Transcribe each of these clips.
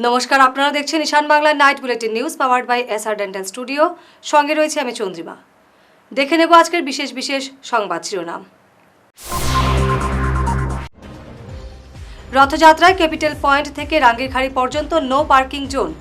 নমস্কার, আপনারা দেখছেন Ishan Bangla night bulletin news powered by SR dental studio. সঙ্গে রয়েছে আমি চন্দ্রিমা। দেখে নেব আজকের বিশেষ বিশেষ সংবাদ শিরোনাম। রথযাত্রায় ক্যাপিটাল পয়েন্ট থেকে রাঙ্গিরখাড়ি পর্যন্ত নো পার্কিং জোন।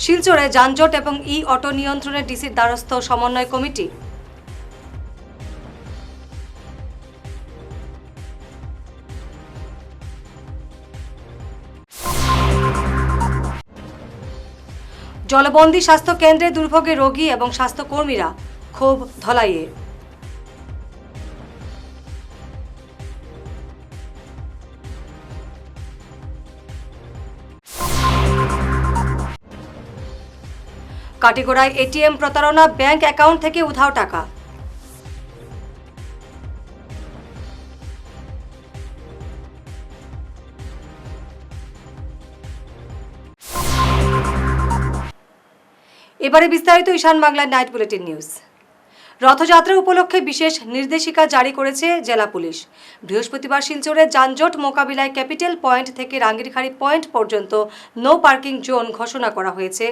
শিলচরে যানজট এবং ই অটো নিয়ন্ত্রণে ডিসির দ্বারস্থ সমন্বয় কমিটি। জলবন্দী স্বাস্থ্য কেন্দ্রে দুর্ভোগে রোগী এবং স্বাস্থ্যকর্মীরা, ক্ষোভ ধলাইয়ে। কাটিগড়ায় এটিএম প্রতারণা, ব্যাংক অ্যাকাউন্ট থেকে উধাও টাকা। এবারে বিস্তারিত Ishan Bangla night bulletin news. Rathyatra উপলক্ষে বিশেষ নির্দেশিকা জারি করেছে জেলা পুলিশ। বৃহস্পতিবার শিলচরে যানজট মোকাবিলায় ক্যাপিটাল পয়েন্ট থেকে রাঙ্গিরখাড়ি পয়েন্ট পর্যন্ত নো পার্কিং জোন ঘোষণা করা হয়েছে।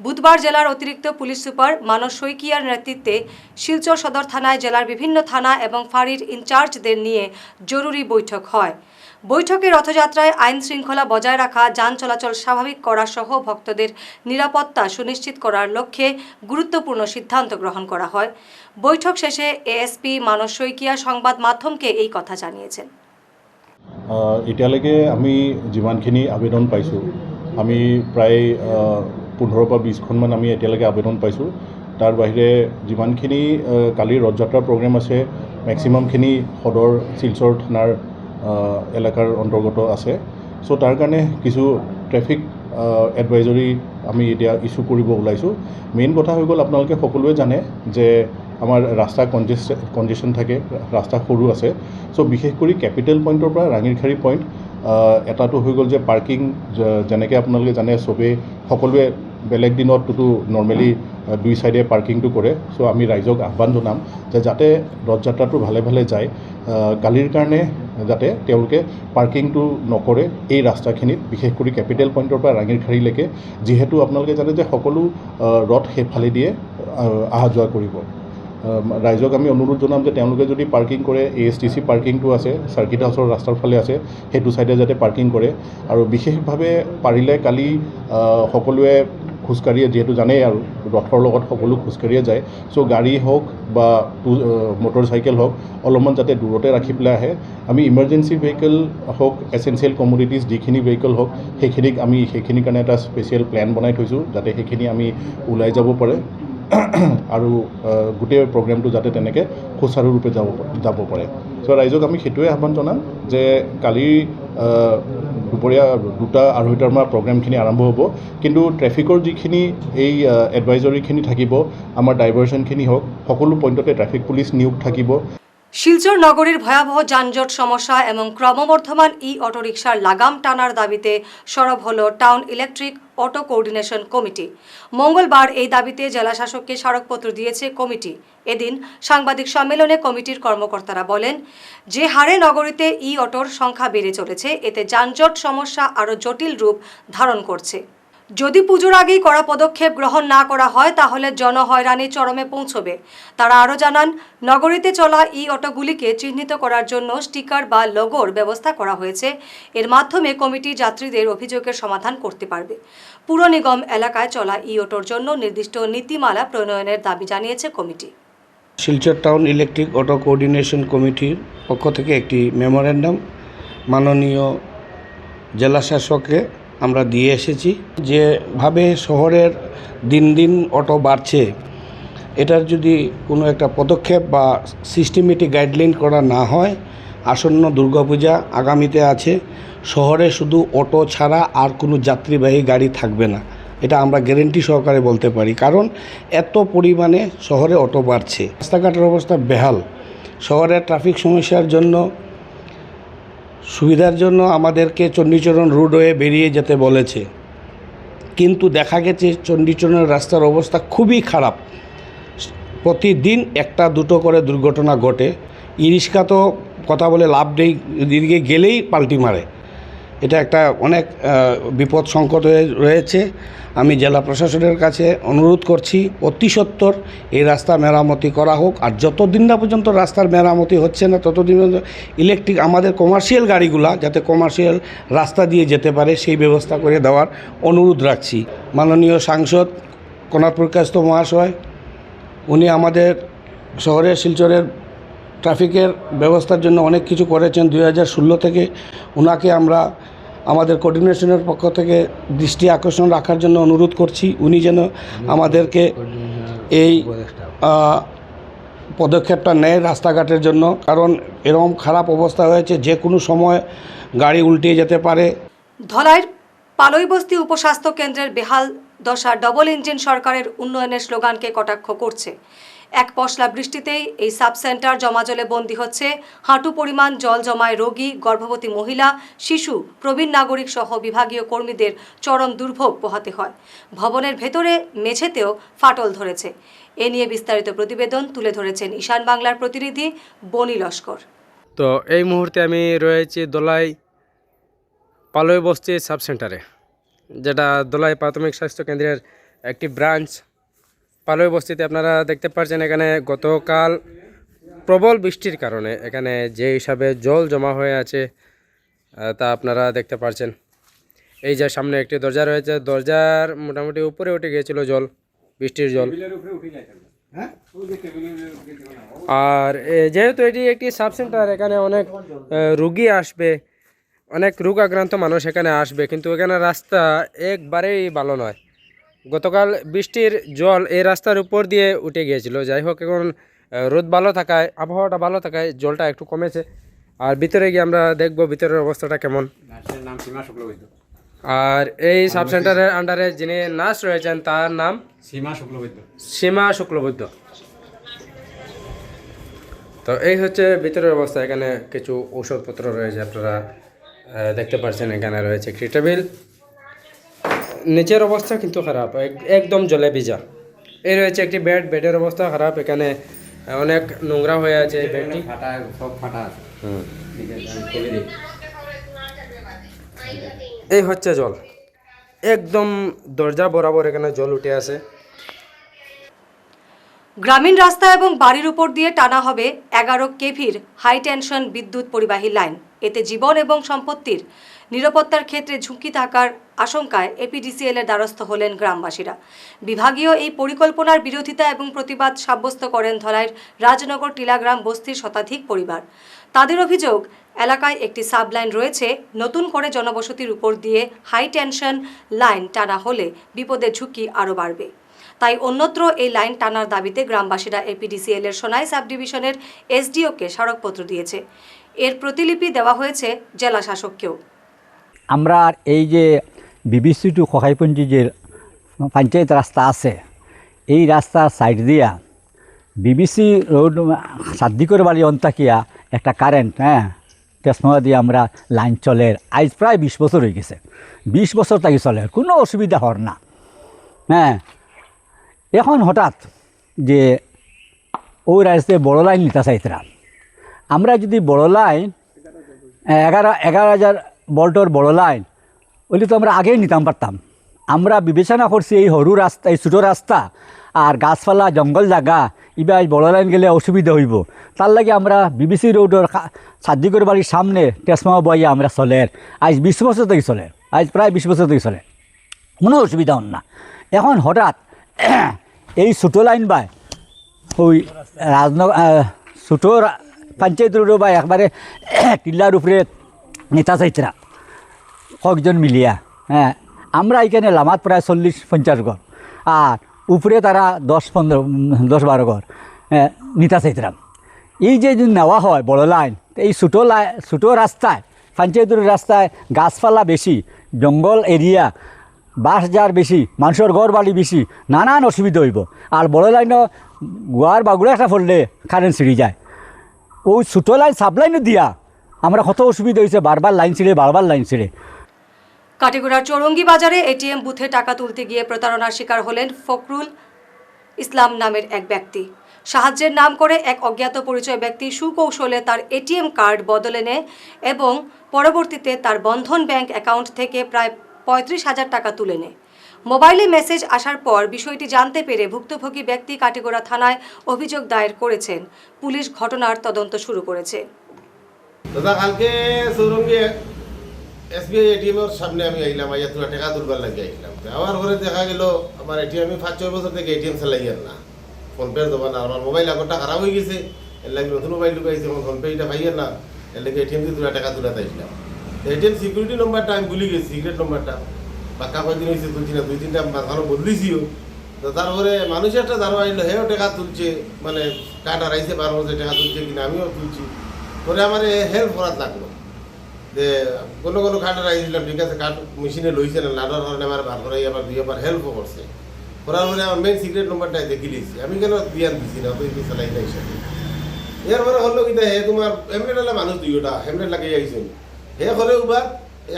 বুধবার জেলার অতিরিক্ত পুলিশ সুপার মানস শইকিয়ার নেতৃত্বে শিলচর সদর থানায় জেলার বিভিন্ন থানা এবং ফাঁড়ির ইনচার্জদের নিয়ে জরুরি বৈঠক হয়। বৈঠকে রথযাত্রায় আইন শৃঙ্খলা বজায় রাখা, যান চলাচল স্বাভাবিক করা সহ ভক্তদের নিরাপত্তা সুনিশ্চিত করার লক্ষ্যে গুরুত্বপূর্ণ সিদ্ধান্ত গ্রহণ করা হয়। বৈঠক শেষে এএসপি মানস শইকিয়া সংবাদ মাধ্যমকে এই কথা জানিয়েছেন। এতিয়ালৈকে আমি যিমানখিনি আবেদন পাইছোঁ, আমি প্ৰায় 15 পৰা 20খনমান আমি এতিয়ালৈকে আবেদন পাইছোঁ। তাৰ বাহিৰে যিমানখিনি কালিৰ ৰথযাত্ৰাৰ প্ৰগ্ৰেম আছে, মেক্সিমামখিনি সদৰ শিলচৰ থানাৰ এলেকাৰ অন্তৰ্গত আছে। চ' তাৰ কাৰণে কিছু ট্ৰেফিক এডভাইজৰী আমি এতিয়া ইছ্যু কৰিব ওলাইছোঁ। মেইন কথা হৈ গ'ল, আপোনালোকে সকলোৱে জানে যে আমাৰ ৰাস্তা কনজেশ্যন থাকে, ৰাস্তা সৰু আছে। চ' বিশেষ কৰি কেপিটেল পইণ্টৰ পৰা ৰাঙ্গিৰখাড়ি পইণ্ট এটাটো হৈ গ'ল যে পাৰ্কিং, যেনেকৈ আপোনালোকে জানে চবেই সকলোৱে বেলেগ দিনততো নৰ্মেলি দুই চাইডে পাৰ্কিংটো কৰে। চ' আমি ৰাইজক আহ্বান জনাম যে যাতে ৰথযাত্ৰাটো ভালে ভালে যায়, কালিৰ কাৰণে যাতে তেওঁলোকে পাৰ্কিংটো নকৰে এই ৰাস্তাখিনিত, বিশেষ কৰি কেপিটেল পইণ্টৰ পৰা ৰাঙ্গিৰখাড়িলৈকে, যিহেতু আপোনালোকে জানে যে সকলো ৰথ সেইফালে দিয়ে অহা যোৱা কৰিব। ৰাইজক আমি অনুৰোধ জনাম যে তেওঁলোকে যদি পাৰ্কিং কৰে, ASTC পাৰ্কিংটো আছে চাৰ্কিট হাউচৰ ৰাস্তাৰ ফালে আছে, সেইটো ছাইডে যাতে পাৰ্কিং কৰে। আৰু বিশেষভাৱে পাৰিলে কালি সকলোৱে খোজকাঢ়িয়ে, যিহেতু জানেই আৰু ৰথৰ লগত সকলো খোজকাঢ়িয়ে যায়। চ' গাড়ী হওক বা মটৰ চাইকেল হওক, অলপমান যাতে দূৰতে ৰাখি পেলাই আহে। আমি ইমাৰ্জেঞ্চি ভেহিকেল হওক, এচেঞ্চিয়েল কমোডিটিজ যিখিনি ভেহিকেল হওক, সেইখিনিৰ কাৰণে এটা স্পেচিয়েল প্লেন বনাই থৈছোঁ, যাতে সেইখিনি আমি ওলাই যাব পাৰে আৰু গোটেই প্ৰগ্ৰেমটো যাতে তেনেকৈ সুচাৰুৰূপে যাব পাৰে। চ' ৰাইজক আমি সেইটোৱে আহ্বান জনাম যে কালি দুপৰীয়া 2-2:30 প্ৰগ্ৰেমখিনি আৰম্ভ হ'ব। কিন্তু ট্ৰেফিকৰ যিখিনি এই এডভাইজৰীখিনি থাকিব, আমাৰ ডাইভাৰশ্যনখিনি হওক, সকলো পইণ্টতে ট্ৰেফিক পুলিচ নিয়োগ থাকিব। শিলচর নগরীর ভয়াবহ যানজট সমস্যা এবং ক্রমবর্ধমান ই অটোরিকশার লাগাম টানার দাবিতে সরব হল town electric auto coordination committee. মঙ্গলবার এই দাবিতে জেলা শাসককে স্মারকপত্র দিয়েছে কমিটি। এদিন সাংবাদিক সম্মেলনে কমিটির কর্মকর্তারা বলেন, যে হারে নগরীতে ই অটোর সংখ্যা বেড়ে চলেছে, এতে যানজট সমস্যা আরও জটিল রূপ ধারণ করছে। যদি পুজোর আগেই কড়া পদক্ষেপ গ্রহণ না করা হয়, তাহলে জনহয়রানি চরমে পৌঁছবে। তারা আরও জানান, নগরীতে চলা ই অটোগুলিকে চিহ্নিত করার জন্য স্টিকার বা লোগোর ব্যবস্থা করা হয়েছে। এর মাধ্যমে কমিটি যাত্রীদের অভিযোগের সমাধান করতে পারবে। পুর নিগম এলাকায় চলা ই অটোর জন্য নির্দিষ্ট নীতিমালা প্রণয়নের দাবি জানিয়েছে committee. Silchar town electric auto coordination কমিটির পক্ষ থেকে একটি মেমোরেন্ডাম মাননীয় জেলা শাসককে আমরা দিয়ে এসেছি। যেভাবে শহরের দিন দিন অটো বাড়ছে, এটার যদি কোনো একটা পদক্ষেপ বা সিস্টেমেটিক গাইডলাইন করা না হয়, আসন্ন দুর্গাপূজা আগামীতে আছে, শহরে শুধু অটো ছাড়া আর কোনো যাত্রীবাহী গাড়ি থাকবে না। এটা আমরা গ্যারেন্টি সহকারে বলতে পারি, কারণ এত পরিমাণে শহরে অটো বাড়ছে। রাস্তাঘাটের অবস্থা বেহাল। শহরের ট্রাফিক সমস্যার জন্য, সুবিধার জন্য আমাদেরকে চণ্ডীচরণ রোড হয়ে বেরিয়ে যেতে বলেছে। কিন্তু দেখা গেছে চণ্ডীচরণের রাস্তার অবস্থা খুবই খারাপ। প্রতিদিন একটা দুটো করে দুর্ঘটনা ঘটে। ইরিক্সা তো কথা বলে লাভ নেই, দিকে গেলেই পাল্টি মারে। এটা একটা অনেক বিপদ সংকট হয়ে রয়েছে। আমি জেলা প্রশাসনের কাছে অনুরোধ করছি অতি সত্বর এই রাস্তা মেরামতি করা হোক। আর যতদিন না পর্যন্ত রাস্তার মেরামতি হচ্ছে না ততদিন পর্যন্ত ইলেকট্রিক আমাদের কমার্শিয়াল গাড়িগুলা যাতে কমার্শিয়াল রাস্তা দিয়ে যেতে পারে সেই ব্যবস্থা করে দেওয়ার অনুরোধ রাখছি। মাননীয় সাংসদ কণাদপুর কায়স্থ মহাশয়, উনি আমাদের শহরের শিলচরের ট্রাফিকের ব্যবস্থার জন্য অনেক কিছু করেছেন 2016 থেকে। ওনাকে আমরা আমাদের কোঅর্ডিনেশনের পক্ষ থেকে দৃষ্টি আকর্ষণ রাখার জন্য অনুরোধ করছি। উনি যেন আমাদেরকে এই পদক্ষেপটা নেয় রাস্তাঘাটের জন্য, কারণ এরকম খারাপ অবস্থা হয়েছে যে কোনো সময় গাড়ি উল্টে যেতে পারে। ধলাইয়ের পালইবস্তি উপস্বাস্থ্য কেন্দ্রের বেহাল দশা ডবল ইঞ্জিন সরকারের উন্নয়নের স্লোগানকে কটাক্ষ করছে। এক পশলা বৃষ্টিতেই এই সাব সেন্টার জমাজলে বন্দী হচ্ছে। হাঁটু পরিমাণ জল জমায় রোগী, গর্ভবতী মহিলা, শিশু, প্রবীণ নাগরিক সহ বিভাগীয় কর্মীদের চরম দুর্ভোগ পোহাতে হয়। ভবনের ভেতরে মেঝেতেও ফাটল ধরেছে। এ নিয়ে বিস্তারিত প্রতিবেদন তুলে ধরেছেন ঈশান বাংলার প্রতিনিধি বনি লস্কর। তো এই মুহূর্তে আমি রয়েছি দোলাই পালইবস্তি সাব সেন্টারে, যেটা দোলাই প্রাথমিক স্বাস্থ্য কেন্দ্রের একটি ব্রাঞ্চ। পালইবস্তিতে আপনারা দেখতে পাচ্ছেন এখানে গতকাল প্রবল বৃষ্টির কারণে এখানে যে হিসাবে জল জমা হয়ে আছে তা আপনারা দেখতে পাচ্ছেন। এই যে সামনে একটি দরজা রয়েছে, দরজার মোটামুটি উপরে উঠে গিয়েছিল জল, বৃষ্টির জল। আর যেহেতু এটি একটি সাব সেন্টার, এখানে অনেক রুগী আসবে, অনেক রোগ আক্রান্ত মানুষ এখানে আসবে, কিন্তু এখানে রাস্তা একবারেই ভালো নয়। গতকাল বৃষ্টির জল এই রাস্তার উপর দিয়ে উঠে গিয়েছিল। যাই হোক, এখন রোদ ভালো থাকায়, আবহাওয়াটা ভালো থাকায় জলটা একটু কমেছে। আর ভিতরে গিয়ে আমরা দেখব ভিতরের অবস্থাটা কেমন। আর এই সাব সেন্টারের আন্ডারে যিনি নার্স রয়েছেন তার নাম সীমা শুক্লবৈদ্য। তো এই হচ্ছে ভিতরের অবস্থা। এখানে কিছু ঔষধপত্র রয়েছে, আপনারা দেখতে পাচ্ছেন। এখানে রয়েছে একটি টেবিল। নিচের অবস্থা কিন্তু খারাপ, একদম জলে ভিজা। এই রয়েছে একটি বেড, বেডের অবস্থা খারাপ। এখানে অনেক নোংরা হয়ে আছে বেডটি। এই হচ্ছে জল, একদম দরজা বরাবর এখানে জল উঠে আছে। গ্রামীণ রাস্তা এবং বাড়ির উপর দিয়ে টানা হবে 11 কেভির হাই টেনশন বিদ্যুৎ পরিবাহী লাইন। এতে জীবন এবং সম্পত্তির নিরাপত্তার ক্ষেত্রে ঝুঁকি থাকার আশঙ্কায় এপিডিসিএল এর দ্বারস্থ হলেন গ্রামবাসীরা। বিভাগীয় এই পরিকল্পনার বিরোধিতা এবং প্রতিবাদ সাব্যস্ত করেন ধলাইয়ের রাজনগর টিলাগ্রাম বস্তির শতাধিক পরিবার। তাদের অভিযোগ, এলাকায় একটি সাব লাইন রয়েছে, নতুন করে জনবসতির উপর দিয়ে হাই টেনশন লাইন টানা হলে বিপদের ঝুঁকি আরও বাড়বে। তাই অন্যত্র এই লাইন টানার দাবিতে গ্রামবাসীরা এপিডিসিএল এর সোনাই সাব ডিভিশনের এসডিওকে স্মারকপত্র দিয়েছে। এর প্রতিলিপি দেওয়া হয়েছে জেলা শাসককেও। আমরা এই যে বিবিসি টু খোখাইপঞ্জি যে পঞ্চায়েত রাস্তা আছে, এই রাস্তার সাইড দিয়া বিবিসি রোড সাদ্দিকর বাড়ি অন্তাকিয়া একটা কারেন্ট ট্রান্সফর্মার দিয়ে আমরা লাইন চলে। আজ প্রায় 20 বছর হয়ে গেছে। 20 বছর তাকে চলে, কোনো অসুবিধা হর না। এখন হঠাৎ যে ওই রাস্তায় বড় লাইন নিতে চাইতরা। আমরা যদি বড় লাইন 11,000 ভোল্টের বড় লাইন ওইলে তো আমরা আগেই নিতাম পারতাম। আমরা বিবেচনা করছি এই সরু রাস্তা, এই ছোটো রাস্তা আর গাছপালা জঙ্গল জায়গা, এবার বড় লাইন গেলে অসুবিধা হইব। তার লাগে আমরা বিবিসি রোডের সাদ্দিকর বাড়ির সামনে ট্রান্সফর্মার বইয়া আমরা চলে। আজ 20 বছর থেকে চলে, আজ প্রায় 20 বছর থেকে চলে, কোনো অসুবিধা হন না। এখন হঠাৎ এই ছোটো লাইন বাই ওই রাজনগর ছোটো পঞ্চায়েত রোড বা একবারে টিল্লার উপরে নেতা চাইতরা কয়েকজন মিলিয়া। আমরা এখানে লামাত প্রায় 40-50 ঘর, আর উপরে তারা 10-12 ঘর নেতা চাইতরা। এই যে যদি নেওয়া হয় বড় লাইন, এই ছোটো রাস্তায়, পঞ্চায়েতের রাস্তায় গাছপালা বেশি, জঙ্গল এরিয়া, বাস যার বেশি, মানুষের ঘর বাড়ি বেশি, নানান অসুবিধা হইব। আর বড় লাইনও গোয়ার বাগুড়া একটা পড়লে কারেন্ট ছিঁড়ে যায়। ওই ছোটো লাইন সাব লাইনও দিয়া আমরা কত অসুবিধা হয়েছে, বারবার লাইন ছিঁড়ে। কাটিগড়ার চৌরঙ্গি বাজারে এটিএম বুথে টাকা তুলতে গিয়ে প্রতারণার শিকার হলেন ফখরুল ইসলাম নামের এক ব্যক্তি। সাহায্যের নাম করে এক অজ্ঞাত পরিচয় ব্যক্তি সুকৌশলে তার এটিএম কার্ড বদলে নেয় এবং পরবর্তীতে তার বন্ধন ব্যাংক অ্যাকাউন্ট থেকে প্রায় 35,000 টাকা তুলে নেয়। মোবাইলে মেসেজ আসার পর বিষয়টি জানতে পেরে ভুক্তভোগী ব্যক্তি কাটিগড়া থানায় অভিযোগ দায়ের করেছেন। পুলিশ ঘটনার তদন্ত শুরু করেছে। দাদা কালকে চৌরঙ্গি SBI এটিএমের সামনে আমি আইলাম, আইয়া তোরা টাকা তুলবার লাগে আইলাম। আমার ঘরে দেখা গেল আমার এটিএম 5-6 বছর থেকে এটিএম চালাই আর না, ফোনপের দেবো না। আমার মোবাইল আগরটা খারাপ হয়ে গেছে, এর লাগে নতুন মোবাইল ঢুকাইছে, আমার ফোনপে এটা পাইয়ার না, এর লাগে এটিএম দিয়ে তোরা টাকা তুলাতে আইলাম। এটিএম সিকিউরিটি নম্বরটা আমি ভুলে গেছি, সিক্রেট নম্বরটা পাক্কা কয়েকদিন হয়েছে তুলছি না, 2-3টা মাথানো বদলিছিও। তো তারপরে মানুষ একটা দাঁড়ো আইলো, হেও টাকা তুলছে, মানে কার্ড হারাইছে 12 বছর টাকা তুলছে কিনা, আমিও তুলছি। পরে আমার হেল্প করার লাগলো যে কোনো কার্ড হারাইছিলাম, ঠিক আছে কার্ড মেশিনে লইছে না, লাডার কারণে আমার বার করাই আবার 2বার হেল্পও করছে। করার পরে আমার মেন সিক্রেট নম্বরটা দেখি লিছি, আমি কেন দিয়ান দিছি না, তুই চালাই না হিসাবে। এরপরে হলো কি হে তোমার হেমলেট হলে মানুষ 2টা হেমলেট লাগিয়ে আইছেন, হে করে উবার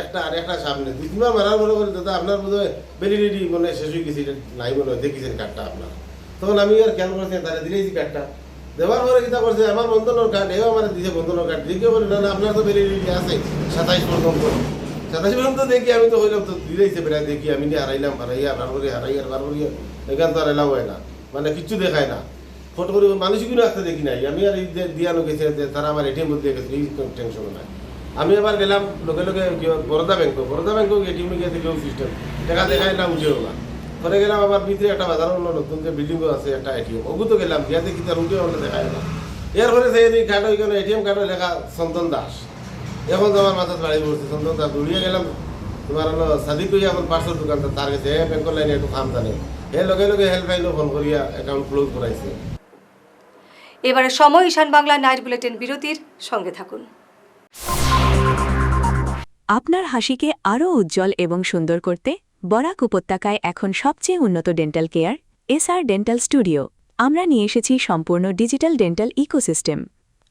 একটা আর একটা সামনে 2-3বার মারার পরে বলে দাদা আপনার বোধ হয় ভ্যালিডিটি মানে শেষ হয়ে গেছে, নাই মনে হয় দেখিছেন কার্ডটা আপনার। তখন আমি আর খেয়াল করছি তারা দিলেছি কার্ডটা, দেওয়ার পরে কিতা করছে আমার বন্ধনের কার্ড, এও আমার দিছে বন্ধনের কার্ড, দেখে বলে না আপনার তো ভ্যালিডিটি আছে 27 পর্যন্ত। 27 পর্যন্ত দেখি আমি তো হইলাম তো দিলেইছে বেড়া, দেখি আমি হারাইলাম, হারাইয়া বারবারে হারাইয়ার বারবারে এখান তো আর এলাও হয় না, মানে কিচ্ছু দেখায় না। ফটো করে মানুষগুলো আসতে দেখি নাই, আমি আর এই দিয়ানো গেছে তারা আমার এটিএম দিয়ে গেছে, এই টেনশন নাই। আমি আবার গেলাম লোকে বরোদা ব্যাংক এটিএম গিয়েছে কেউ সিস্টেম টাকা দেখায় না, উঠেও না। পরে গেলাম আবার ভিতরে একটা বাজার নতুন যে বিল্ডিংও আছে একটা এটিএম, ওগু তো গেলাম গিয়া দেখি তার উঠেও আমরা দেখায় না। এরপরে সেই কার্ড ওইখানে এটিএম কার্ডে লেখা চন্দন দাস। এখন তো আমার মাথায় বাড়ি পড়ছে চন্দন দাস, দৌড়িয়ে গেলাম তোমার হলো সাদিক হইয়া আমার পার্সেল দোকান, তার কাছে ব্যাংকের লাইনে একটু কাম জানে, হে লগে হেল্পলাইনও ফোন করিয়া অ্যাকাউন্ট ক্লোজ করাইছে। এবারে সময় ঈশান বাংলা নাইট বুলেটিন বিরতির সঙ্গে থাকুন। আপনার হাসিকে আরও উজ্জ্বল এবং সুন্দর করতে বরাক উপত্যকায় এখন সবচেয়ে উন্নত dental care SR dental studio. আমরা নিয়ে এসেছি সম্পূর্ণ ডিজিটাল ডেন্টাল ইকোসিস্টেম।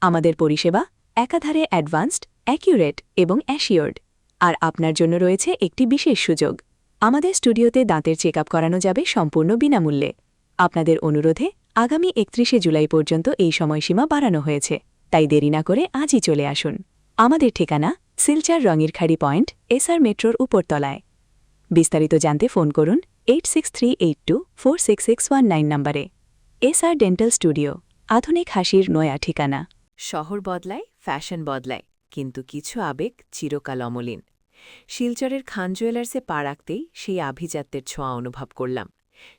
আমাদের পরিষেবা একাধারে অ্যাডভান্সড, অ্যাকিউরেট এবং অ্যাসিওর্ড। আর আপনার জন্য রয়েছে একটি বিশেষ সুযোগ, আমাদের স্টুডিওতে দাঁতের চেক আপ করানো যাবে সম্পূর্ণ বিনামূল্যে। আপনাদের অনুরোধে আগামী 31শে জুলাই পর্যন্ত এই সময়সীমা বাড়ানো হয়েছে, তাই দেরি না করে আজই চলে আসুন। আমাদের ঠিকানা সিলচার রঙিরখাড়ি পয়েন্ট, SR মেট্রোর উপরতলায়। বিস্তারিত জানতে ফোন করুন 8638246619 নম্বরে। SR ডেন্টাল স্টুডিও, আধুনিক হাসির নয়া ঠিকানা। শহর বদলায়, ফ্যাশন বদলায়, কিন্তু কিছু আবেগ চিরকাল অমলিন। শিলচরের খান জুয়েলার্সে পা রাখতেই সেই আভিজাত্যের ছোঁয়া অনুভব করলাম।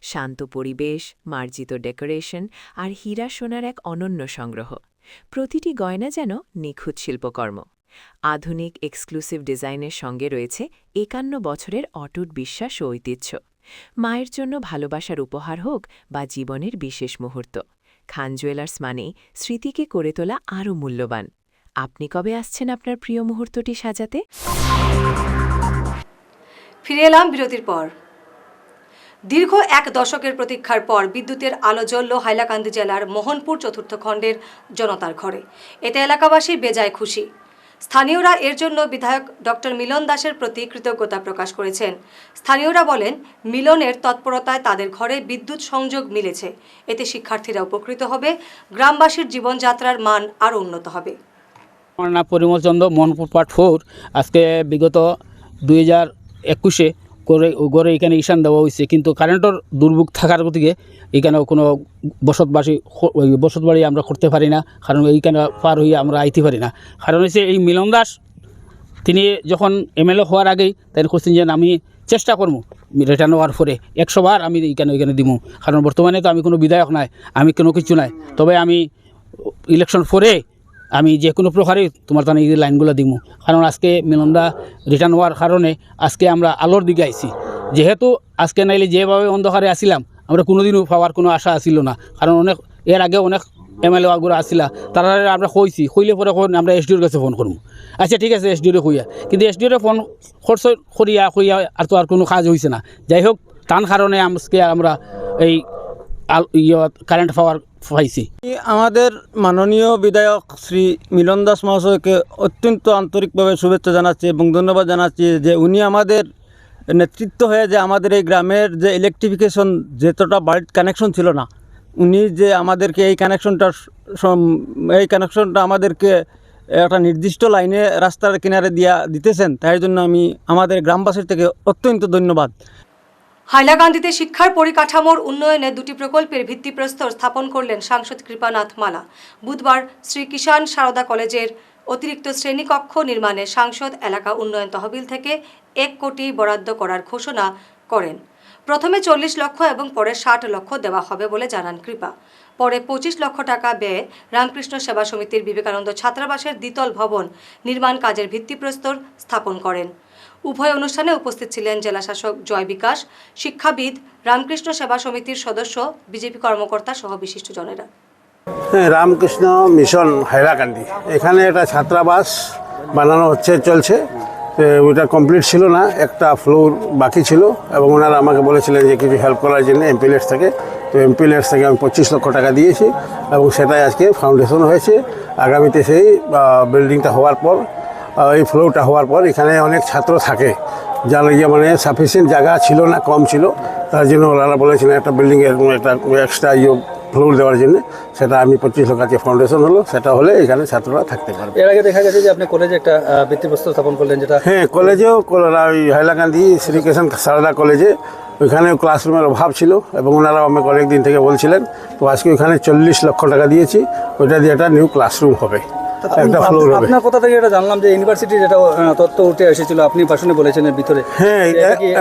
শান্ত পরিবেশ, মার্জিত ডেকোরেশন আর হীরা সোনার এক অনন্য সংগ্রহ। প্রতিটি গয়না যেন নিখুঁত শিল্পকর্ম। আধুনিক এক্সক্লুসিভ ডিজাইনের সঙ্গে রয়েছে 51 বছরের অটুট বিশ্বাস ও ঐতিহ্য। মায়ের জন্য ভালোবাসার উপহার হোক বা জীবনের বিশেষ মুহূর্ত, খান জুয়েলার্স মানেই স্মৃতিকে করে তোলা আরও মূল্যবান। আপনি কবে আসছেন আপনার প্রিয় মুহূর্তটি সাজাতে? ফিরে এলাম বিরতির পর। দীর্ঘ 1 দশকের প্রতীক্ষার পর বিদ্যুতের আলো জ্বলল হাইলাকান্দি জেলার মোহনপুর চতুর্থ খণ্ডের জনতার ঘরে। এতে এলাকাবাসী বেজায় খুশি। স্থানীয়রা এর জন্য বিধায়ক ডক্টর মিলন দাসের প্রতি কৃতজ্ঞতা প্রকাশ করেছেন। স্থানীয়রা বলেন, মিলনের তৎপরতায় তাদের ঘরে বিদ্যুৎ সংযোগ মিলেছে। এতে শিক্ষার্থীরা উপকৃত হবে, গ্রামবাসীর জীবনযাত্রার মান আরও উন্নত হবে। আমার নাম পরিমল চন্দ্র, মোহনপুর পার্ট 4। আজকে বিগত 2021-এ গড়ে এখানে ঈশান দেওয়া হয়েছে, কিন্তু কারেন্টের দুর্ভোগ থাকার গতিকে এখানে কোনো বসতবাড়ি আমরা করতে পারি না, কারণ এইখানে পার হয়ে আমরা আইতে পারি না। কারণ হচ্ছে এই মিলন দাস তিনি যখন MLA হওয়ার আগেই তাই করছেন যে আমি চেষ্টা করবো রিটার্ন হওয়ার পরে 100 বার আমি এখানে দিব, কারণ বর্তমানে তো আমি কোনো বিধায়ক নাই, আমি কোনো কিছু নাই। তবে আমি ইলেকশন পরে আমি যে কোনো প্রকারে তোমার তাহলে এই লাইনগুলো দিব, কারণ আজকে মিলনদা রিটার্ন হওয়ার কারণে আজকে আমরা আলোর দিকে আইছি। যেহেতু আজকে নাইলে যেভাবে অন্ধকারে আসিলাম আমরা কোনোদিনও পাওয়ার কোনো আশা আসিল না, কারণ এর আগে অনেক MLA গুলো আসিলা, তারা আমরা কইলে পরে আমরা SDOর কাছে ফোন করবো। আচ্ছা ঠিক আছে, SDOরে কইয়া, কিন্তু SDOরে ফোন করিয়া আর তো আর কোনো কাজ হয়েছে না। যাই হোক, টান কারণে আজকে আমরা এই কারেন্ট পাওয়ার পাইছি। আমাদের মাননীয় বিধায়ক শ্রী মিলন দাস মহাশয়কে অত্যন্ত আন্তরিকভাবে শুভেচ্ছা জানাচ্ছি এবং ধন্যবাদ জানাচ্ছি যে উনি আমাদের নেতৃত্ব হয়ে যে আমাদের এই গ্রামের যে ইলেকট্রিফিকেশন যেতটা বাড়ির কানেকশন ছিল না, উনি যে আমাদেরকে এই কানেকশনটা আমাদেরকে একটা নির্দিষ্ট লাইনে রাস্তার কিনারে দিতেছেন, তাই জন্য আমি আমাদের গ্রামবাসীর থেকে অত্যন্ত ধন্যবাদ। হাইলাকান্দিতে শিক্ষার পরিকাঠামোর উন্নয়নে 2টি প্রকল্পের ভিত্তিপ্রস্তর স্থাপন করলেন সাংসদ কৃপানাথ মালা। বুধবার শ্রী কিষাণ সারদা কলেজের অতিরিক্ত শ্রেণীকক্ষ নির্মাণে সাংসদ এলাকা উন্নয়ন তহবিল থেকে 1 কোটি বরাদ্দ করার ঘোষণা করেন। প্রথমে 40 লক্ষ এবং পরে 60 লক্ষ দেওয়া হবে বলে জানান কৃপা। পরে 25 লক্ষ টাকা ব্যয়ে রামকৃষ্ণ সেবা সমিতির বিবেকানন্দ ছাত্রাবাসের দ্বিতল ভবন নির্মাণ কাজের ভিত্তিপ্রস্তর স্থাপন করেন। উভয় অনুষ্ঠানে উপস্থিত ছিলেন জেলাশাসক জয় বিকাশ, শিক্ষাবিদ, রামকৃষ্ণ সেবা সমিতির সদস্য, বিজেপি কর্মকর্তা সহ বিশিষ্টজনেরা। রামকৃষ্ণ মিশন হাইলাকান্দি, এখানে একটা ছাত্রাবাস বানানো চলছে। ওইটা কমপ্লিট ছিল না, একটা ফ্লোর বাকি ছিল এবং ওনারা আমাকে বলেছিলেন যে কিছু হেল্প করার জন্য এমপিএলএস থেকে। তো এমপিএলএস থেকে আমি 25 লক্ষ টাকা দিয়েছি এবং সেটাই আজকে ফাউন্ডেশন হয়েছে। আগামীতে সেই বিল্ডিংটা হওয়ার পর, এই ফ্লোরটা হওয়ার পর এখানে অনেক ছাত্র থাকে, যার লাগিয়ে মানে সাফিসিয়েন্ট জায়গা ছিল না, কম ছিল। তার জন্য ওনারা বলেছিলেন একটা বিল্ডিংয়ের একটা এক্সট্রা ফ্লোর দেওয়ার জন্য। সেটা আমি 25 লক্ষ আছে ফাউন্ডেশন হলো, সেটা হলে এখানে ছাত্ররা থাকতে পারবে। এর আগে দেখা গেছে যে আপনি কলেজে একটা ভিত্তিপ্রস্তর স্থাপন করলেন, যেটা হ্যাঁ কলেজেও ওই হাইলাকান্দি শ্রীকৃষ্ণ সারদা কলেজে ওইখানেও ক্লাসরুমের অভাব ছিল এবং ওনারাও আমাকে অনেক দিন থেকে বলছিলেন। তো আজকে ওইখানে 40 লক্ষ টাকা দিয়েছি, ওইটা দিয়ে একটা নিউ ক্লাসরুম হবে, একটা ফ্লোর হবে। আপনার কথা থেকে এটা জানলাম যে ইউনিভার্সিটি যেটা তথ্য উঠে এসেছিল, আপনি ভাষণে বলেছেন এর ভিতরে। হ্যাঁ,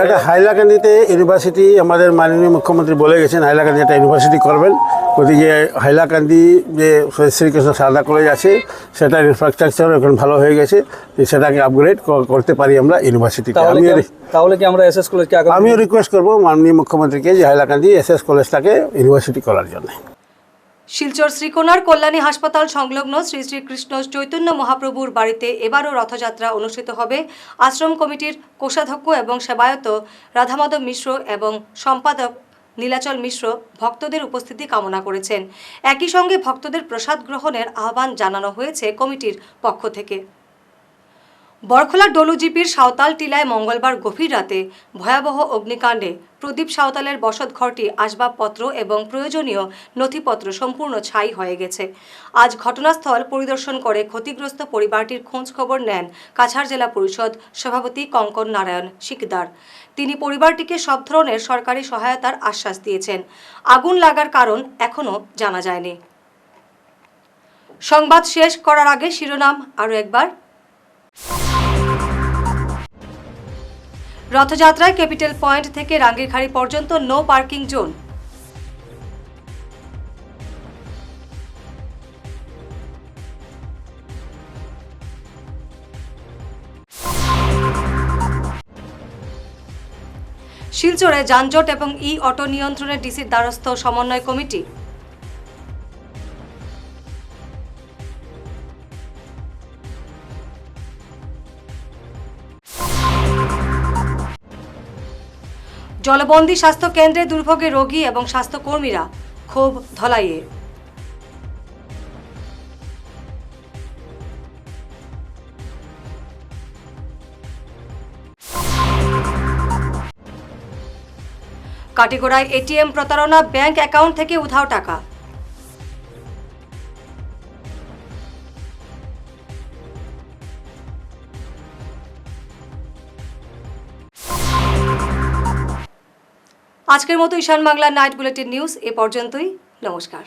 এটা হাইলাকান্দিতে ইউনিভার্সিটি আমাদের মাননীয় মুখ্যমন্ত্রী বলে গেছেন হাইলাকান্দি একটা ইউনিভার্সিটি করবেন। ওদিকে হাইলাকান্দি যে শ্রীকৃষ্ণ সারদা কলেজ আছে সেটার ইনফ্রাস্ট্রাকচার এখন ভালো হয়ে গেছে, সেটাকে আপগ্রেড করতে পারি আমরা ইউনিভার্সিটিতে। তাহলে কি আমরা এসএস কলেজকে আমিও রিকোয়েস্ট করবো মাননীয় মুখ্যমন্ত্রীকে যে হাইলাকান্দি এসএস কলেজটাকে ইউনিভার্সিটি করার জন্য। শিলচর শ্রীকোনার কল্যাণী হাসপাতাল সংলগ্ন শ্রী শ্রীকৃষ্ণ চৈতন্য মহাপ্রভুর বাড়িতে এবারও রথযাত্রা অনুষ্ঠিত হবে। আশ্রম কমিটির কোষাধ্যক্ষ এবং সেবায়ত রাধামাধব মিশ্র এবং সম্পাদক নীলাচল মিশ্র ভক্তদের উপস্থিতি কামনা করেছেন। একই সঙ্গে ভক্তদের প্রসাদ গ্রহণের আহ্বান জানানো হয়েছে কমিটির পক্ষ থেকে। বরখোলা ডলুজিপির সাঁওতাল টিলায় মঙ্গলবার গভীর রাতে ভয়াবহ অগ্নিকাণ্ডে প্রদীপ সাঁওতালের বসতঘরটি আসবাবপত্র এবং প্রয়োজনীয় নথিপত্র সম্পূর্ণ ছাই হয়ে গেছে। আজ ঘটনাস্থল পরিদর্শন করে ক্ষতিগ্রস্ত পরিবারটির খোঁজ খবর নেন কাছাড় জেলা পরিষদ সভাপতি কঙ্কন নারায়ণ শিকদার। তিনি পরিবারটিকে সব ধরনের সরকারি সহায়তার আশ্বাস দিয়েছেন। আগুন লাগার কারণ এখনও জানা যায়নি। সংবাদ শেষ করার আগে শিরোনাম আরও একবার। রথযাত্রায় ক্যাপিটাল পয়েন্ট থেকে রাঙ্গিরখাড়ি পর্যন্ত নো পার্কিং জোন। শিলচরে যানজট এবং ই অটো নিয়ন্ত্রণে ডিসির দ্বারস্থ সমন্বয় কমিটি। জলবন্দী স্বাস্থ্য কেন্দ্রে দুর্ভোগে রোগী এবং স্বাস্থ্যকর্মীরা, ক্ষোভ ধলাইয়ে। কাটিগড়ায় এটিএম প্রতারণা, ব্যাংক অ্যাকাউন্ট থেকে উধাও টাকা। আজকের মতো ঈশান বাংলা নাইট বুলেটিন নিউজ এ পর্যন্তই। নমস্কার।